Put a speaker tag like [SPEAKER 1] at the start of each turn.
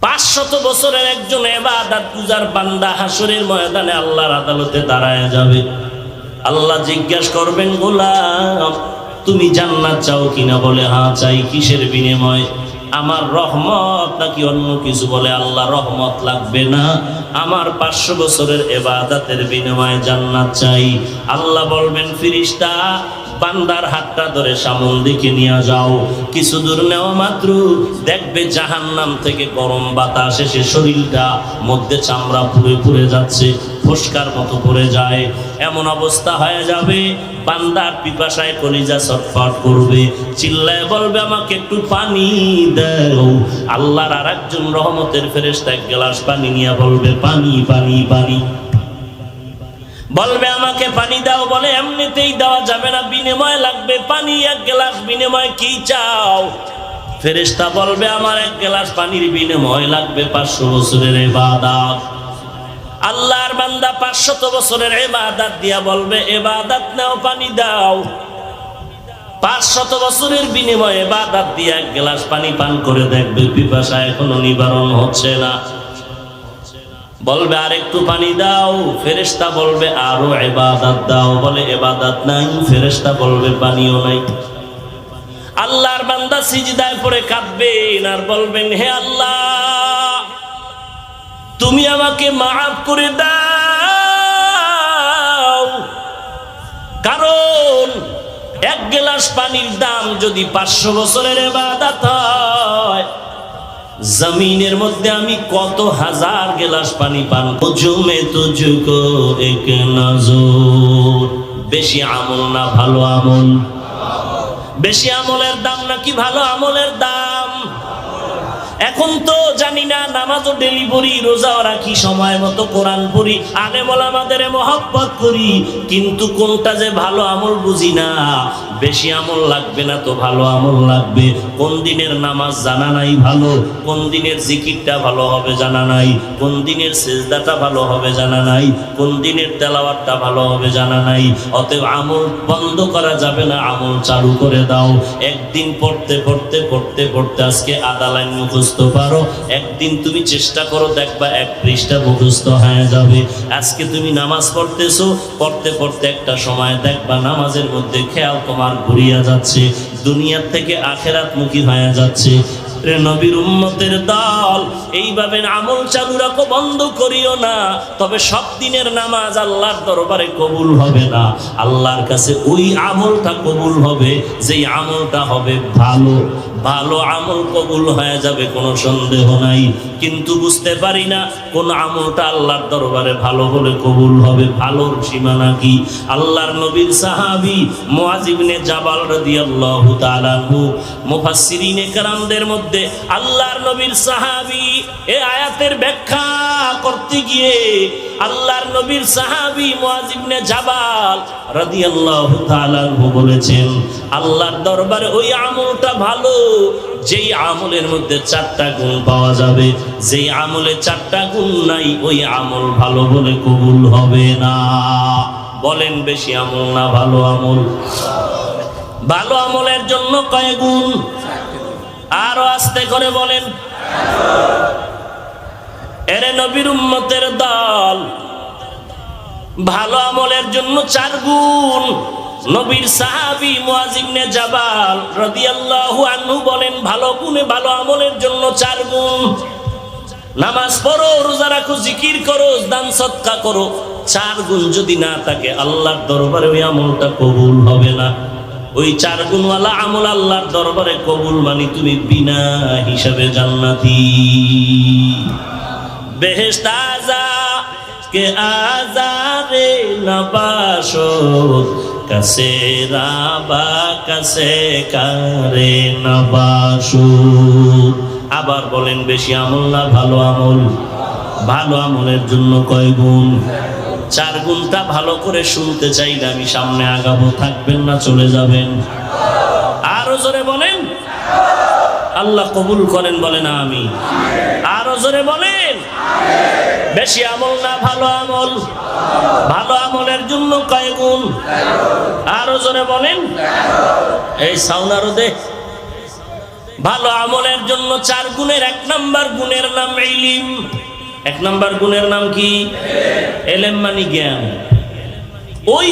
[SPEAKER 1] 500 বছরের একজন ইবাদত গুজার বান্দা হাসরের ময়দানে আল্লাহর আদালতে দাঁড়ায় যাবে। আল্লাহ জিজ্ঞাসা করবেন, গোলাম তুমি জান্নাত চাও কিনা? বলে হ্যাঁ চাই। কিসের বিনিময়? আমার রহমত নাকি অন্য কিছু? বলে আল্লাহ রহমত লাগবে না, আমার 500 বছরের ইবাদতের বিনিময়ে জান্নাত চাই। আল্লাহ বলবেন, ফেরেশতা বান্দার হাতটা ধরে সামন দিকে নিয়ে যাও। কিছু দূর নেওয়া মাত্র দেখবে জাহান্নাম থেকে গরম বাতাস এসে শরীরটা মধ্যে চামড়া পুড়ে পুড়ে যাচ্ছে, ফোসকার মতো পড়ে যায়। এমন অবস্থা হয়ে যাবে বান্দার পিপাসায় কলিজা ছটফট করবে, চিল্লায় বলবে আমাকে একটু পানি দাও। আল্লাহর আরেকজন রহমতের ফেরেশতা এক গ্লাস পানি নিয়ে বলবে, পানি পানি পানি। বলবে আমাকে পানি দাও। বলে এমনিতেই দেওয়া যাবে না, বিনিময় লাগবে পানি। এক গ্লাস বিনিময় কি চাও? ফেরেশতা বলবে আমার এক গ্লাস পানির বিনিময় লাগবে 500 বছরের ইবাদত। আল্লাহর বান্দা 500 বছরের ইবাদত দিয়া বলবে ইবাদত নাও, পানি দাও। 500 বছরের বিনিময়ে ইবাদত দিয়া এক গ্লাস পানি পান করে দেখবে পিপাসা এখনো নিবারণ হচ্ছে না। বলবে আর একটু পানি দাও। ফেরেশতা বলবে আরো ইবাদত দাও। বলে ইবাদত নাই। ফেরেশতা বলবে পানিও নাই। আল্লাহর বান্দা সিজদায় পড়ে কাঁদবেন আর বলবেন, হে আল্লাহ তুমি আমাকে মাফ করে দাও, কারণ এক গ্লাস পানির দাম যদি 500 বছরের ইবাদত হয়, জমিনের মধ্যে আমি কত হাজার গ্লাস পানি পান। জমে তুঝকো এক নজর। বেশি আমল না ভালো আমল? বেশি আমলের দাম নাকি ভালো আমলের দাম? এখন তো জানি না, নামাজও ডেলি পড়ি, রোজাও রাখি, সময় মতো কোরআন পড়ি, আলেম ওলামাদের মহব্বত করি, কিন্তু কোনটা যে ভালো আমল বুঝি না। বেশি আমল লাগবে না তো ভালো আমল লাগবে। কোন দিনের নামাজ জানা নাই ভালো, কোন দিনের জিকিরটা ভালো হবে জানা নাই, কোন দিনের সিজদাটা ভালো হবে জানা নাই, কোন দিনের তেলাওয়াতটা ভালো হবে জানা নাই। অতএব আমল বন্ধ করা যাবে না, আমল চালু করে দাও। একদিন পড়তে পড়তে পড়তে পড়তে আজকে আধা লাইন মুখস্থ পারো, একদিন তুমি চেষ্টা করো দেখবা 1 পৃষ্ঠা মুখস্থ হয়ে যাবে। আজকে তুমি নামাজ পড়তেছো, পড়তে পড়তে একটা সময় দেখবা নামাজের মধ্যে খেয়াল তোমার ঘুরিয়া যাচ্ছে, দুনিয়ার থেকে আখিরাত মুখী হয়ে যাচ্ছে। নবীর উম্মতের দল, এইভাবে আমল চালু রাখো, বন্ধ করিও না। তবে সব দিনের নামাজ আল্লাহর দরবারে কবুল হবে না। আল্লাহর কাছে ওই আমলটা কবুল হবে যেই আমলটা হবে ভালো। ভালো আমল কবুল হয়ে যাবে, কোনো সন্দেহ নাই, কিন্তু বুঝতে পারি না কোন আমলটা আল্লাহর দরবারে ভালো বলে কবুল হবে। ভালোর সীমানা কি? আল্লাহর নবীর সাহাবী মুআয ইবনে জাবাল রাদিয়াল্লাহু তাআলা আনহু, মুফাসসিরিনে কেরামদের মধ্যে আল্লাহর নবীর সাহাবী এই আয়াতের ব্যাখ্যা করতে গিয়ে আল্লাহর নবীর সাহাবী মুআয ইবনে জাবাল রাদিয়াল্লাহু তাআলা আনহু বলেছেন, আল্লাহর দরবারে ওই আমলটা ভালো যেই আমলের মধ্যে 4টা গুণ পাওয়া যাবে। যেই আমলে 4টা গুণ নাই, ওই আমল ভালো বলে কবুল হবে না। বলেন বেশি আমল না ভালো আমল? ভালো আমলের জন্য কয় গুণ? আরো আস্তে করে বলেন। এরে নবীর উম্মতের দল, ভালো আমলের জন্য 4 গুণ। নবীর সাহাবী মুআয ইবনে জাবাল রাদিয়াল্লাহু আনহু বলেন, ভালো গুণে ভালো আমলের জন্য 4 গুণ। নামাজ পড়ো, রোজা রাখো, জিকির করো, দান সদকা করো, 4 গুণ যদি না থাকে আল্লাহর দরবারে ওই আমলটা কবুল হবে না। ওই 4 গুণওয়ালা আমল আল্লাহর দরবারে কবুল মানে তুমি বিনা হিসাবে জান্নাতি। বেহেশত আযা কে আযারে নবাশত, কাছে রাবা কাছে কারে নবাশত। আবার বলেন বেশি আমল না ভালো আমল? ভালো আমলের জন্য কয় গুণ? 4 গুণটা ভালো করে শুনতে চাইলে আমি সামনে আগাবো, থাকবেন না চলে যাবেন? আরো জোরে বলেন। আল্লাহ কবুল করেন, বলেন আমি। আরো জোরে বলেন। বেশি আমল না ভালো আমল? ভালো আমলের জন্য কয় গুণ? আরো জোরে বলেন। এই সাউন্ড আরো দে। ভালো আমলের জন্য 4 গুণের 1 নাম্বার গুণের নাম ইলম। 1 নাম্বার গুণের নাম কি? ইলম মানে জ্ঞান। ওই